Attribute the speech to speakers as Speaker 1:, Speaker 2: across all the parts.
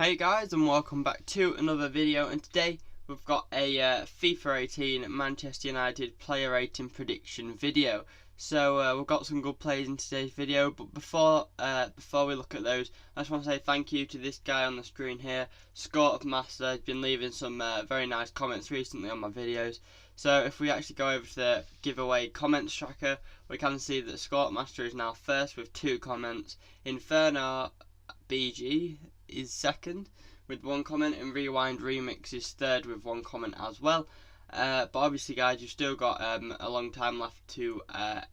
Speaker 1: Hey guys, and welcome back to another video, and today we've got a FIFA 18 Manchester United player rating prediction video. So we've got some good players in today's video, but before we look at those, I just want to say thank you to this guy on the screen here, Scott of Master. He's been leaving some very nice comments recently on my videos. So if we actually go over to the giveaway comments tracker, we can see that Scott Master is now first with 2 comments. Inferno BG is second with 1 comment, and Rewind Remix is third with 1 comment as well. But obviously guys, you've still got a long time left to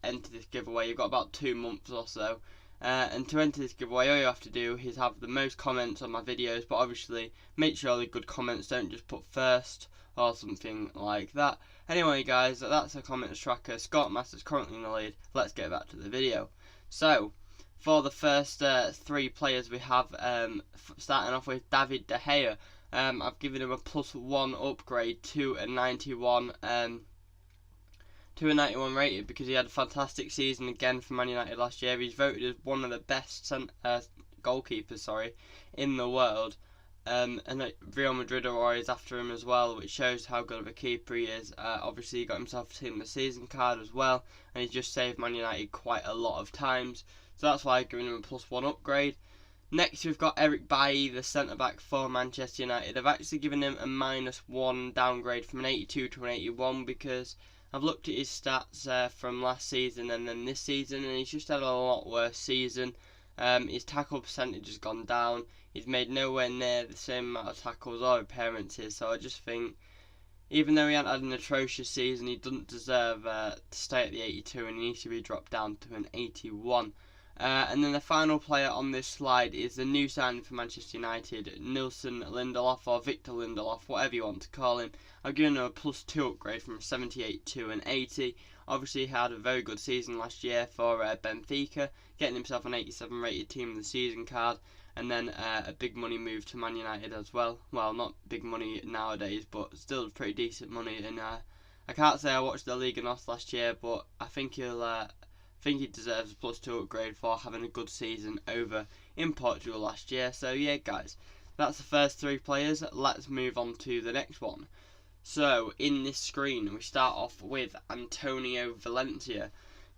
Speaker 1: enter this giveaway. You've got about 2 months or so, and to enter this giveaway all you have to do is have the most comments on my videos, but obviously make sure they're good comments, don't just put first or something like that. Anyway guys, that's the comments tracker. Scott Master's currently in the lead. Let's get back to the video. So for the first 3 players we have, starting off with David De Gea. I've given him a +1 upgrade to a 91 rated because he had a fantastic season again for Man United last year. He's voted as one of the best goalkeepers in the world. And Real Madrid are always after him as well, which shows how good of a keeper he is. Obviously he got himself a team of the season card as well, and he's just saved Man United quite a lot of times. So that's why I've given him a +1 upgrade. Next we've got Eric Bailly, the centre-back for Manchester United. I've actually given him a -1 downgrade from an 82 to an 81 because I've looked at his stats from last season and then this season, and he's just had a lot worse season. His tackle percentage has gone down. He's made nowhere near the same amount of tackles or appearances, so I just think even though he hasn't had an atrocious season, he doesn't deserve to stay at the 82 and he needs to be dropped down to an 81. And then the final player on this slide is the new signing for Manchester United, Nilsson Lindelof, or Victor Lindelof, whatever you want to call him. I've given him a +2 upgrade from a 78 to an 80. Obviously he had a very good season last year for Benfica, getting himself an 87 rated team of the season card, and then a big money move to Man United as well. Well, not big money nowadays, but still pretty decent money. And I can't say I watched the Liga NOS last year, but I think he deserves a +2 upgrade for having a good season over in Portugal last year. So yeah guys, that's the first 3 players. Let's move on to the next one. So in this screen we start off with Antonio Valencia.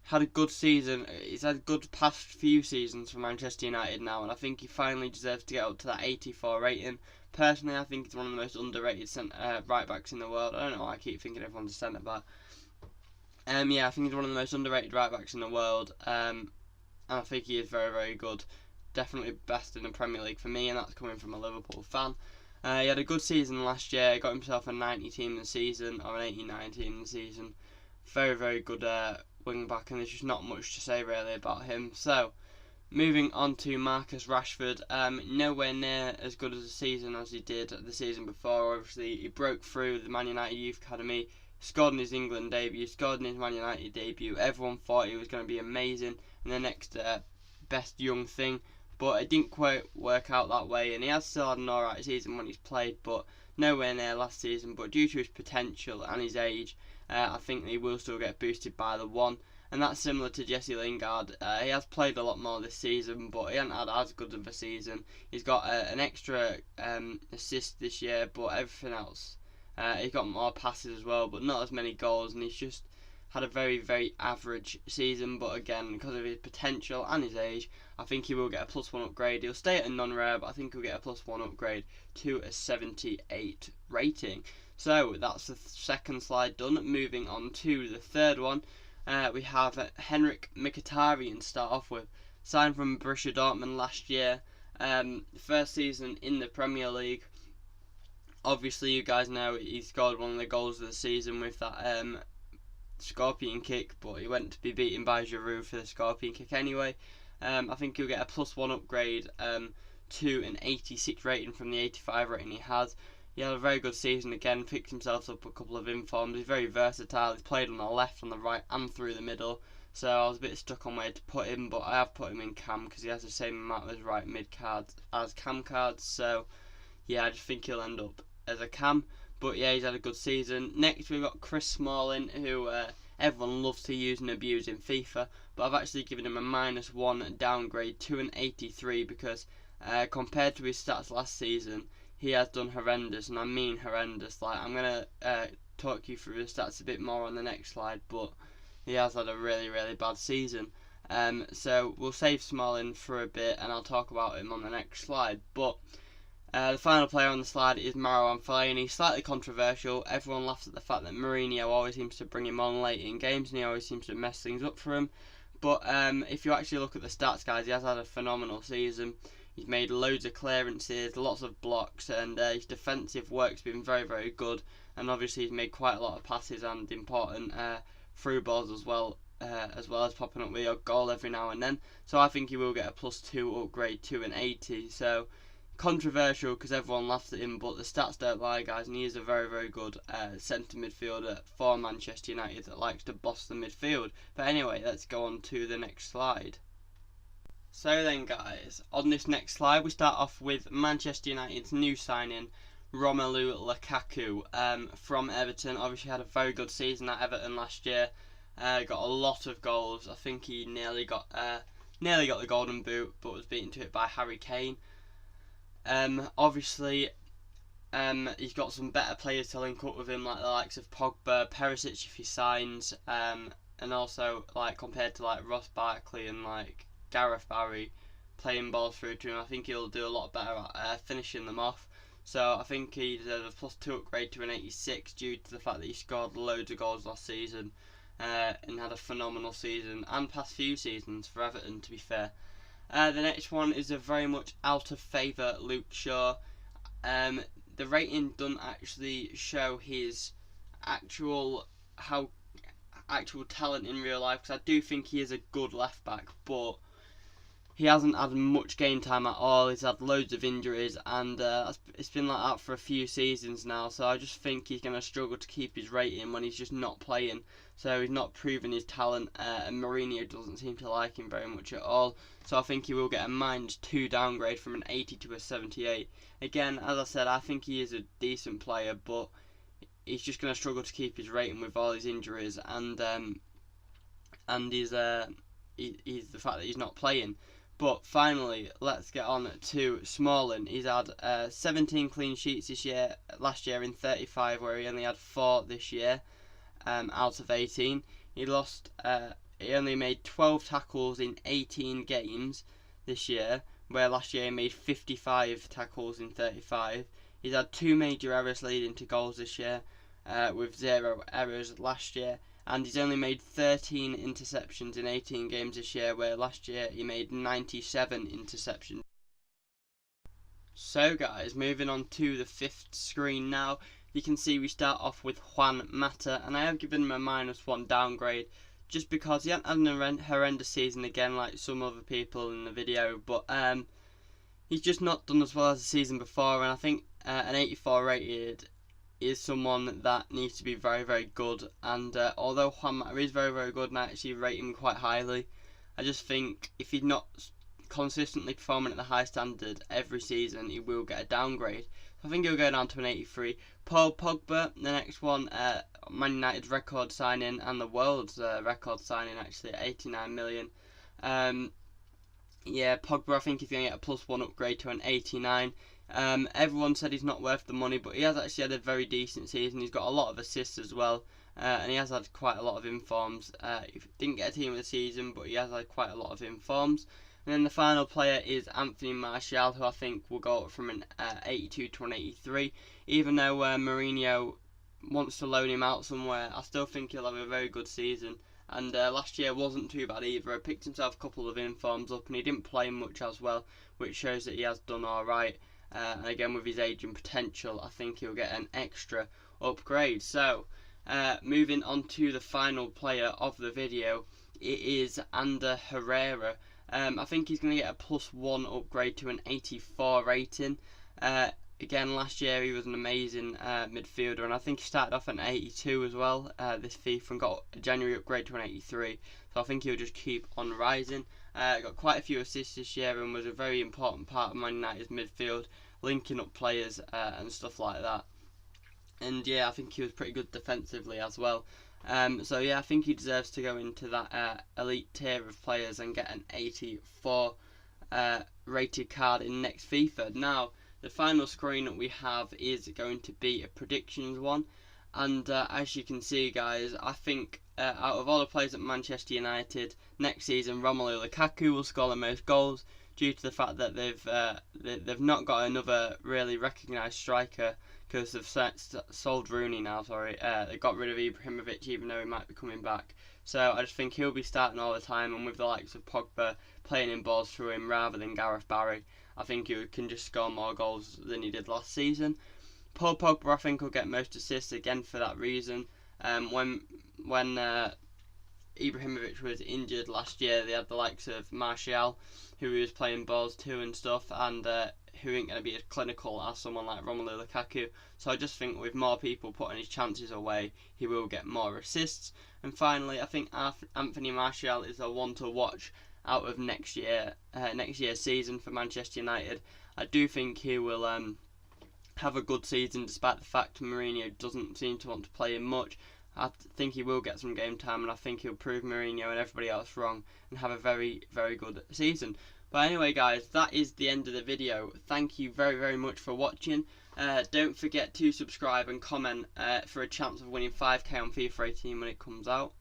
Speaker 1: Had a good season. He's had a good past few seasons for Manchester United now, and I think he finally deserves to get up to that 84 rating. Personally, I think he's one of the most underrated right backs in the world. I don't know why I keep thinking everyone's a centre back. Yeah, I think he's one of the most underrated right backs in the world, and I think he is very, very good. Definitely best in the Premier League for me, and that's coming from a Liverpool fan. He had a good season last year, got himself a 90 team in the season, or an 89 team in the season. Very, very good wing back, and there's just not much to say really about him. So, moving on to Marcus Rashford, nowhere near as good as a season as he did the season before. Obviously, he broke through the Man United Youth Academy, scored in his England debut, scored in his Man United debut. Everyone thought he was going to be amazing and the next best young thing, but it didn't quite work out that way, and he has still had an alright season when he's played, but nowhere near last season. But due to his potential and his age, I think he will still get boosted by the 1, and that's similar to Jesse Lingard. He has played a lot more this season, but he hasn't had as good of a season. He's got an extra assist this year, but everything else, he got more passes as well, but not as many goals, and he's just had a very, very average season. But again, because of his potential and his age, I think he will get a +1 upgrade. He'll stay at a non-rare, but I think he'll get a +1 upgrade to a 78 rating. So that's the second slide done. Moving on to the third one, we have Henrik Mkhitaryan start off with. Signed from Borussia Dortmund last year, first season in the Premier League. Obviously, you guys know he scored one of the goals of the season with that scorpion kick, but he went to be beaten by Giroud for the scorpion kick anyway. I think he'll get a +1 upgrade to an 86 rating from the 85 rating he has. He had a very good season again, picked himself up a couple of informs. He's very versatile. He's played on the left, on the right, and through the middle. So I was a bit stuck on where to put him, but I have put him in cam because he has the same amount of right mid cards as cam cards. So yeah, I just think he'll end up as a cam. But yeah, he's had a good season. Next we've got Chris Smalling, who everyone loves to use and abuse in FIFA, but I've actually given him a -1 downgrade to an 83 because compared to his stats last season, he has done horrendous, and I mean horrendous. Like, I'm gonna talk you through his stats a bit more on the next slide, but he has had a really, really bad season. So we'll save Smalling for a bit, and I'll talk about him on the next slide. But the final player on the slide is Marouane Fellaini. Slightly controversial. Everyone laughs at the fact that Mourinho always seems to bring him on late in games, and he always seems to mess things up for him. But if you actually look at the stats, guys, he has had a phenomenal season. He's made loads of clearances, lots of blocks, and his defensive work's been very, very good. And obviously he's made quite a lot of passes and important through balls as well as popping up with a goal every now and then. So I think he will get a +2 upgrade to an 80. So controversial because everyone laughs at him, but the stats don't lie, guys, and he is a very, very good centre midfielder for Manchester United that likes to boss the midfield. But anyway, let's go on to the next slide. So then, guys, on this next slide we start off with Manchester United's new signing, Romelu Lukaku, from Everton. Obviously had a very good season at Everton last year, got a lot of goals. I think he nearly got the golden boot, but was beaten to it by Harry Kane. Obviously, he's got some better players to link up with him, like the likes of Pogba, Perisic if he signs, and also like compared to like Ross Barkley and like Gareth Barry playing balls through to him, I think he'll do a lot better at finishing them off. So I think he deserves a +2 upgrade to an 86 due to the fact that he scored loads of goals last season and had a phenomenal season and past few seasons for Everton, to be fair. The next one is a very much out of favour Luke Shaw. The rating doesn't actually show his actual talent in real life, because I do think he is a good left back, but he hasn't had much game time at all. He's had loads of injuries, and it's been like that for a few seasons now. So I just think he's going to struggle to keep his rating when he's just not playing. So he's not proving his talent, and Mourinho doesn't seem to like him very much at all. So I think he will get a -2 downgrade from an 80 to a 78. Again, as I said, I think he is a decent player, but he's just going to struggle to keep his rating with all his injuries and he's the fact that he's not playing. But finally, let's get on to Smalling. He's had 17 clean sheets last year in 35, where he only had 4 this year out of 18. He only made 12 tackles in 18 games this year, where last year he made 55 tackles in 35. He's had 2 major errors leading to goals this year, with 0 errors last year. And he's only made 13 interceptions in 18 games this year, where last year he made 97 interceptions. So guys, moving on to the 5th screen now, you can see we start off with Juan Mata, and I have given him a -1 downgrade, just because he hasn't had a horrendous season again like some other people in the video, but he's just not done as well as the season before, and I think an 84 rated is someone that needs to be very, very good. And although Juan Mata is very, very good, and I actually rate him quite highly, I just think if he's not consistently performing at the high standard every season, he will get a downgrade. So I think he'll go down to an 83. Paul Pogba, the next one, Man United's record signing and the world's record signing actually at 89 million. Yeah, Pogba I think he's going to get a +1 upgrade to an 89. Everyone said he's not worth the money, but he has actually had a very decent season. He's got a lot of assists as well, and he has had quite a lot of informs. He didn't get a team of the season, but he has had quite a lot of informs. And then the final player is Anthony Martial, who I think will go up from an 82 to an 83. Even though Mourinho wants to loan him out somewhere, I still think he'll have a very good season. And last year wasn't too bad either. He picked himself a couple of informs up, and he didn't play much as well, which shows that he has done alright. And again, with his age and potential, I think he'll get an extra upgrade. So, moving on to the final player of the video, it is Ander Herrera. I think he's going to get a +1 upgrade to an 84 rating. Again, last year he was an amazing midfielder, and I think he started off at an 82 as well this FIFA, and got a January upgrade to an 83. So I think he'll just keep on rising. Got quite a few assists this year, and was a very important part of Man United's midfield, linking up players and stuff like that. And yeah, I think he was pretty good defensively as well. So yeah, I think he deserves to go into that elite tier of players and get an 84 rated card in next FIFA. Now, the final screen that we have is going to be a predictions one, and as you can see, guys, I think out of all the players at Manchester United next season, Romelu Lukaku will score the most goals due to the fact that they've not got another really recognised striker because they've sold Rooney now. Sorry, they got rid of Ibrahimovic even though he might be coming back. So I just think he'll be starting all the time, and with the likes of Pogba playing in balls through him rather than Gareth Barry, I think he can just score more goals than he did last season. Paul Pogba, I think, will get most assists again for that reason. When Ibrahimovic was injured last year, they had the likes of Martial, who he was playing balls to and stuff, and who ain't going to be as clinical as someone like Romelu Lukaku. So I just think with more people putting his chances away, he will get more assists. And finally, I think Anthony Martial is the one to watch out of next year's season for Manchester United. I do think he will have a good season, despite the fact Mourinho doesn't seem to want to play him much. I think he will get some game time, and I think he'll prove Mourinho and everybody else wrong and have a very, very good season. But anyway, guys, that is the end of the video. Thank you very, very much for watching. Don't forget to subscribe and comment for a chance of winning 5k on FIFA 18 when it comes out.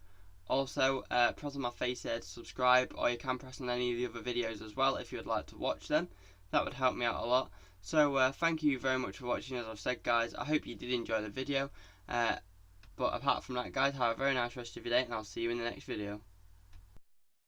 Speaker 1: Also, press on my face here to subscribe, or you can press on any of the other videos as well if you would like to watch them. That would help me out a lot. So thank you very much for watching. As I've said, guys, I hope you did enjoy the video. But apart from that, guys, have a very nice rest of your day, and I'll see you in the next video.